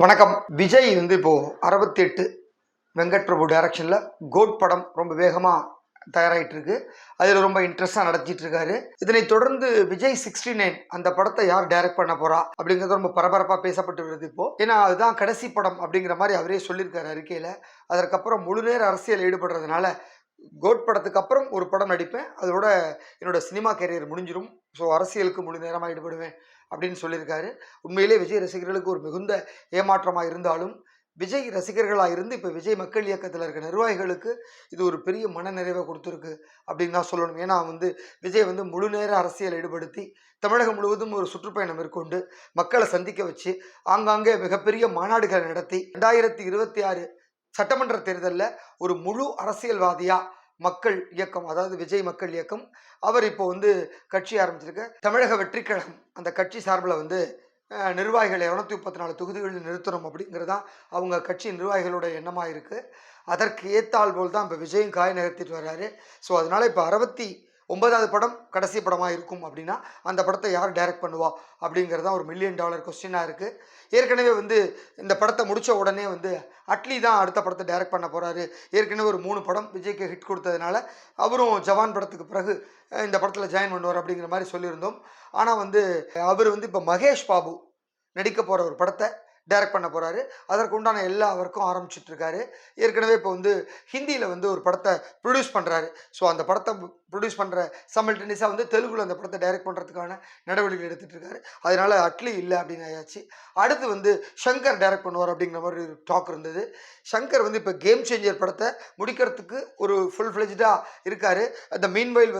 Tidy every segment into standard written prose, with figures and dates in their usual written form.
வணக்கம். விஜய் இப்போ 68 வெங்கட் பிரபு டைரக்ஷன்ல கோட் படம் ரொம்ப வேகமா தயாராகிட்டு இருக்கு. அதில் ரொம்ப இன்ட்ரெஸ்டாக நடத்திட்டு இருக்காரு. இதனை தொடர்ந்து விஜய் 69 அந்த படத்தை யார் டைரக்ட் பண்ண போறா அப்படிங்கிறது ரொம்ப பரபரப்பாக பேசப்பட்டு வருது இப்போ. ஏன்னா அதுதான் கடைசி படம் அப்படிங்கிற மாதிரி அவரே சொல்லியிருக்காரு அறிக்கையில். அதற்கப்புறம் முழு நேர அரசியல் ஈடுபடுறதுனால கோட் படத்துக்கு அப்புறம் ஒரு படம் நடிப்பேன், அதோட என்னோட சினிமா கேரியர் முடிஞ்சிடும், ஸோ அரசியலுக்கு முழு நேரமாக ஈடுபடுவேன் அப்படின்னு சொல்லியிருக்காரு. உண்மையிலே விஜய் ரசிகர்களுக்கு ஒரு மிகுந்த ஏமாற்றமாக இருந்தாலும், விஜய் ரசிகர்களாக இருந்து இப்போ விஜய் மக்கள் இயக்கத்தில் இருக்க நிர்வாகிகளுக்கு இது ஒரு பெரிய மனநிறைவை கொடுத்துருக்கு அப்படின்னு தான் சொல்லணும். ஏன்னா விஜய் முழு நேர அரசியல் ஈடுபடுத்தி தமிழகம் முழுவதும் ஒரு சுற்றுப்பயணம் மேற்கொண்டு மக்களை சந்திக்க வச்சு ஆங்காங்கே மிகப்பெரிய மாநாடுகளை நடத்தி 2026 சட்டமன்ற தேர்தலில் ஒரு முழு அரசியல்வாதியா மக்கள் இயக்கம், அதாவது விஜய் மக்கள் இயக்கம், அவர் இப்போ கட்சி ஆரம்பிச்சிருக்க தமிழக வெற்றி கழகம் அந்த கட்சி சார்பில் நிர்வாகிகளை 234 தொகுதிகளில் நிறுத்தணும் அப்படிங்கிறது தான் அவங்க கட்சி நிர்வாகிகளோட எண்ணமாக இருக்குது. அதற்கு ஏத்தால் போல் தான் இப்போ விஜயும் காய் நகர்த்திட்டு வர்றாரு. ஸோ அதனால் இப்போ 69வது படம் கடைசி படமாக இருக்கும் அப்படின்னா அந்த படத்தை யார் டைரக்ட் பண்ணுவா அப்படிங்கிறது தான் ஒரு $1 மில்லியன் கொஸ்டினாக இருக்குது. ஏற்கனவே இந்த படத்தை முடித்த உடனே அட்லி தான் அடுத்த படத்தை டைரக்ட் பண்ண போகிறாரு. ஏற்கனவே ஒரு 3 படம் விஜய்க்கு ஹிட் கொடுத்ததுனால அவரும் ஜவான் படத்துக்கு பிறகு இந்த படத்தில் ஜாயின் பண்ணுவார் அப்படிங்கிற மாதிரி சொல்லியிருந்தோம். ஆனால் அவர் இப்போ மகேஷ் பாபு நடிக்க போகிற ஒரு படத்தை டைரக்ட் பண்ண போகிறாரு. அதற்கு உண்டான எல்லா ஒர்க்கும் ஆரம்பிச்சிட்ருக்காரு. ஏற்கனவே இப்போ ஹிந்தியில் ஒரு படத்தை ப்ரொடியூஸ் பண்ணுறாரு. ஸோ அந்த படத்தை ப்ரொடியூஸ் பண்ணுற சமல்டேனியஸாக தெலுங்குல அந்த படத்தை டைரக்ட் பண்ணுறதுக்கான நடவடிக்கை எடுத்துகிட்டு இருக்காரு. அதனால் அட்லி இல்லை அப்படின்னு ஆயாச்சு. அடுத்து ஷங்கர் டைரக்ட் பண்ணுவார் அப்படிங்கிற மாதிரி ஒரு டாக் இருந்தது. ஷங்கர் இப்போ கேம் சேஞ்சர் படத்தை முடிக்கிறதுக்கு ஒரு ஃபுல் ஃப்ளெஜ்டாக இருக்கார். அந்த மீன்வைல்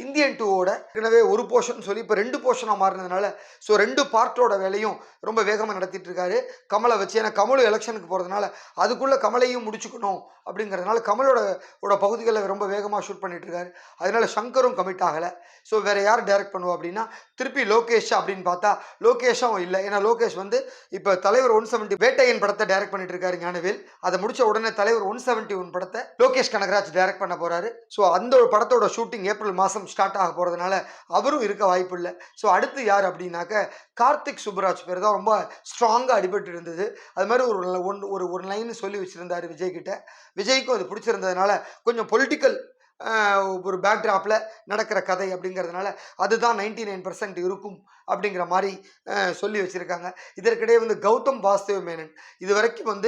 இந்தியன் 2ஓட ஏற்கனவே ஒரு போர்ஷன் சொல்லி இப்போ 2 போர்ஷனாக மாறினதுனால ஸோ 2 பார்ட்டோட வேலையும் ரொம்ப வேகமாக நடத்திட்டு இருக்காரு கமலை வச்சு. ஏன்னா கமலும் எலெக்ஷனுக்கு போகிறதுனால அதுக்குள்ளே கமலையும் முடிச்சுக்கணும் அப்படிங்கிறதுனால கமலோட பகுதிகளில் ரொம்ப வேகமாக ஷூட் பண்ணிட்டு இருக்காரு. அதனால ஷங்கரும் கமிட் ஆகலை. ஸோ வேற யார் டைரக்ட் பண்ணுவோம் அப்படின்னா திருப்பி லோகேஷ் அப்படின்னு பார்த்தா லோகேஷும் இல்லை. ஏன்னா லோகேஷ் இப்போ தலைவர் 170 வேட்டையன் படத்தை டைரக்ட் பண்ணிட்டு இருக்காரு ஞானவேல். அதை முடிச்ச உடனே தலைவர் 171 படத்தை லோகேஷ் கனகராஜ் டைரக்ட் பண்ண போறாரு. ஸோ அந்த ஒரு படத்தோட ஷூட்டிங் ஏப்ரல் மாதம் ஸ்டார்ட் ஆக போகிறதுனால அவரும் இருக்க வாய்ப்பு இல்லை. ஸோ அடுத்து யார் அப்படின்னாக்க கார்த்திக் சுப்புராஜ் பேர் தான் ரொம்ப ஸ்ட்ராங்காக அடிபட்டு இருந்தது. அது மாதிரி ஒரு லைன் சொல்லி வச்சுருந்தார் விஜய் கிட்ட. விஜய்க்கும் அது பிடிச்சிருந்ததுனால கொஞ்சம் பொலிட்டிக்கல் ஒரு பேக்ட்ராப்பில் நடக்கிற கதை அப்படிங்கிறதுனால அதுதான் 99% இருக்கும் அப்படிங்கிற மாதிரி சொல்லி வச்சுருக்காங்க. இதற்கிடையே கௌதம் வாசுதேவ் மேனன் இது வரைக்கும்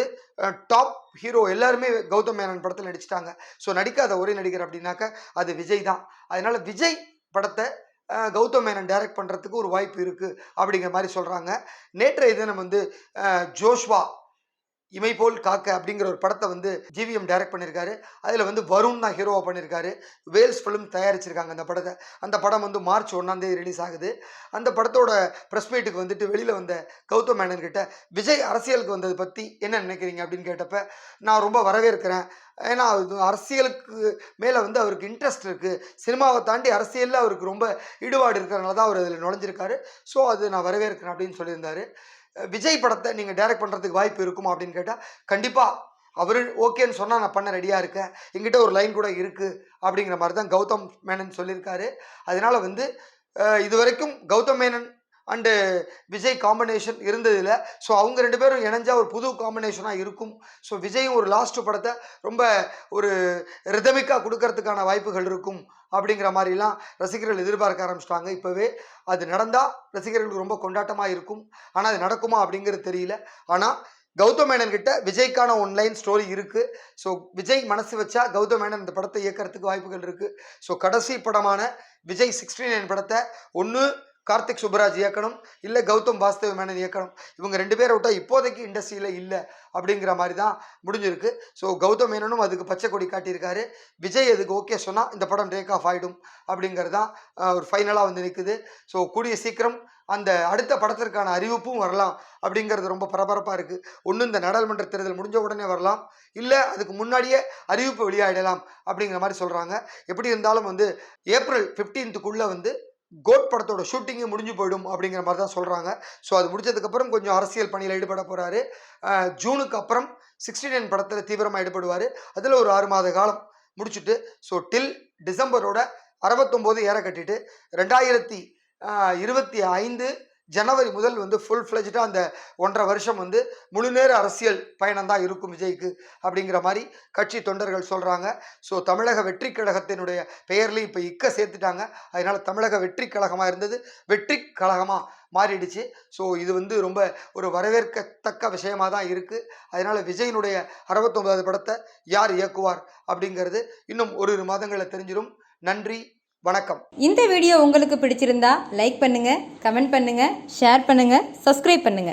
டாப் ஹீரோ எல்லாருமே கௌதம் மேனன் படத்தில் நடிச்சிட்டாங்க. ஸோ நடிக்காத ஒரே நடிகர் அப்படின்னாக்க அது விஜய் தான். அதனால் விஜய் படத்தை கௌதம் மேனன் டைரக்ட் பண்ணுறதுக்கு ஒரு வாய்ப்பு இருக்குது அப்படிங்கிற மாதிரி சொல்கிறாங்க. நேற்றைய தினம் ஜோஷ்வா இமை போல் காக்க அப்படிங்கிற ஒரு படத்தை ஜிவிஎம் டைரக்ட் பண்ணியிருக்காரு. அதில் வருண் தான் ஹீரோவாக பண்ணியிருக்காரு. வேல்ஸ் ஃபிலிம் தயாரிச்சிருக்காங்க அந்த படத்தை. அந்த படம் மார்ச் 1 ரிலீஸ் ஆகுது. அந்த படத்தோட ப்ரெஸ் மீட்டுக்கு வெளியில் வந்த கௌதம் மேனன் கிட்ட விஜய் அரசியலுக்கு வந்ததை பற்றி என்ன நினைக்கிறீங்க அப்படின்னு கேட்டப்ப நான் ரொம்ப வரவேற்கிறேன். ஏன்னா அரசியலுக்கு மேலே அவருக்கு இன்ட்ரெஸ்ட் இருக்குது, சினிமாவை தாண்டி அரசியலில் அவருக்கு ரொம்ப ஈடுபாடு இருக்கிறதுனால தான் அவர் அதில் நுழைஞ்சிருக்காரு. ஸோ அது நான் வரவேற்கிறேன் அப்படின்னு சொல்லியிருந்தாரு. விஜய் படத்தை நீங்கள் டைரக்ட் பண்ணுறதுக்கு வாய்ப்பு இருக்குமா அப்படின்னு கேட்டால் கண்டிப்பாக அவர் ஓகேன்னு சொன்னால் நான் பண்ண ரெடியாக இருக்கேன், எங்கிட்ட ஒரு லைன் கூட இருக்குது அப்படிங்கிற மாதிரி தான் கௌதம் மேனன் சொல்லியிருக்காரு. அதனால் இது வரைக்கும் கௌதம் மேனன் அண்டு விஜய் காம்பினேஷன் இருந்ததில்லை. ஸோ அவங்க 2 பேரும் இணைஞ்சா ஒரு புது காம்பினேஷனாக இருக்கும். ஸோ விஜயும் ஒரு லாஸ்ட்டு படத்தை ரொம்ப ஒரு ரிதமிக்காக கொடுக்கறதுக்கான வாய்ப்புகள் இருக்கும் அப்படிங்கிற மாதிரிலாம் ரசிகர்கள் எதிர்பார்க்க ஆரம்பிச்சிட்டாங்க. இப்போவே அது நடந்தால் ரசிகர்களுக்கு ரொம்ப கொண்டாட்டமாக இருக்கும். ஆனால் அது நடக்குமா அப்படிங்கிறது தெரியல. ஆனால் கௌதம் மேனன் கிட்ட விஜய்க்கான ஒன்லைன் ஸ்டோரி இருக்குது. ஸோ விஜய் மனசு வச்சா கௌதம் மேனன் இந்த படத்தை இயக்கிறதுக்கு வாய்ப்புகள் இருக்குது. ஸோ கடைசி படமான விஜய் 69 படத்தை ஒன்று கார்த்திக் சுப்புராஜ் இயக்கணும், இல்லை கௌதம் வாசுதேவ் மேனன் இயக்கணும். இவங்க 2 பேரை விட்டால் இப்போதைக்கு இண்டஸ்ட்ரியில் இல்லை அப்படிங்கிற மாதிரி தான் முடிஞ்சிருக்கு. ஸோ கௌதம் மேனனும் அதுக்கு பச்சை கொடி காட்டியிருக்காரு. விஜய் அதுக்கு ஓகே சொன்னால் இந்த படம் டேக் ஆஃப் ஆகிடும் அப்படிங்கிறது தான் ஒரு ஃபைனலாக நிற்குது. ஸோ கூடிய சீக்கிரம் அந்த அடுத்த படத்திற்கான அறிவிப்பும் வரலாம் அப்படிங்கிறது ரொம்ப பரபரப்பாக இருக்குது. ஒன்று இந்த நாடாளுமன்ற தேர்தல் முடிஞ்ச உடனே வரலாம், இல்லை அதுக்கு முன்னாடியே அறிவிப்பு வெளியாகிடலாம் அப்படிங்கிற மாதிரி சொல்கிறாங்க. எப்படி இருந்தாலும் ஏப்ரல் 15க்குள்ளே கோட் படத்தோட ஷூட்டிங்கே முடிஞ்சு போயிடும் அப்படிங்கிற மாதிரி தான் சொல்கிறாங்க. ஸோ அது முடிஞ்சதுக்கப்புறம் கொஞ்சம் அரசியல் பணியில் ஈடுபட போகிறாரு. ஜூனுக்கு அப்புறம் 69 படத்தில் தீவிரமாக ஈடுபடுவார். அதில் ஒரு 6 மாத காலம் முடிச்சுட்டு ஸோ டில் டிசம்பரோட 69 ஏற கட்டிட்டு 2025 ஜனவரி முதல் வந்து ஃபுல் ஃப்ளெஜ்டாக அந்த 1.5 வருஷம் வந்து முழுநேர அரசியல் பயணம் தான் இருக்கும் விஜய்க்கு அப்படிங்கிற மாதிரி கட்சி தொண்டர்கள் சொல்கிறாங்க. ஸோ தமிழக வெற்றி கழகத்தினுடைய பெயர்லையும் இப்போ இக்க சேர்த்துட்டாங்க. அதனால் தமிழக வெற்றி கழகமாக இருந்தது வெற்றி கழகமாக மாறிடுச்சு. ஸோ இது வந்து ரொம்ப ஒரு வரவேற்கத்தக்க விஷயமாக தான் இருக்குது. அதனால் விஜயினுடைய 69வது படத்தை யார் இயக்குவார் அப்படிங்கிறது இன்னும் ஒரு மாதங்களில் தெரிஞ்சிடும். நன்றி, வணக்கம். இந்த வீடியோ உங்களுக்கு பிடிச்சிருந்தா லைக் பண்ணுங்க, கமெண்ட் பண்ணுங்க, ஷேர் பண்ணுங்க, சப்ஸ்கிரைப் பண்ணுங்க.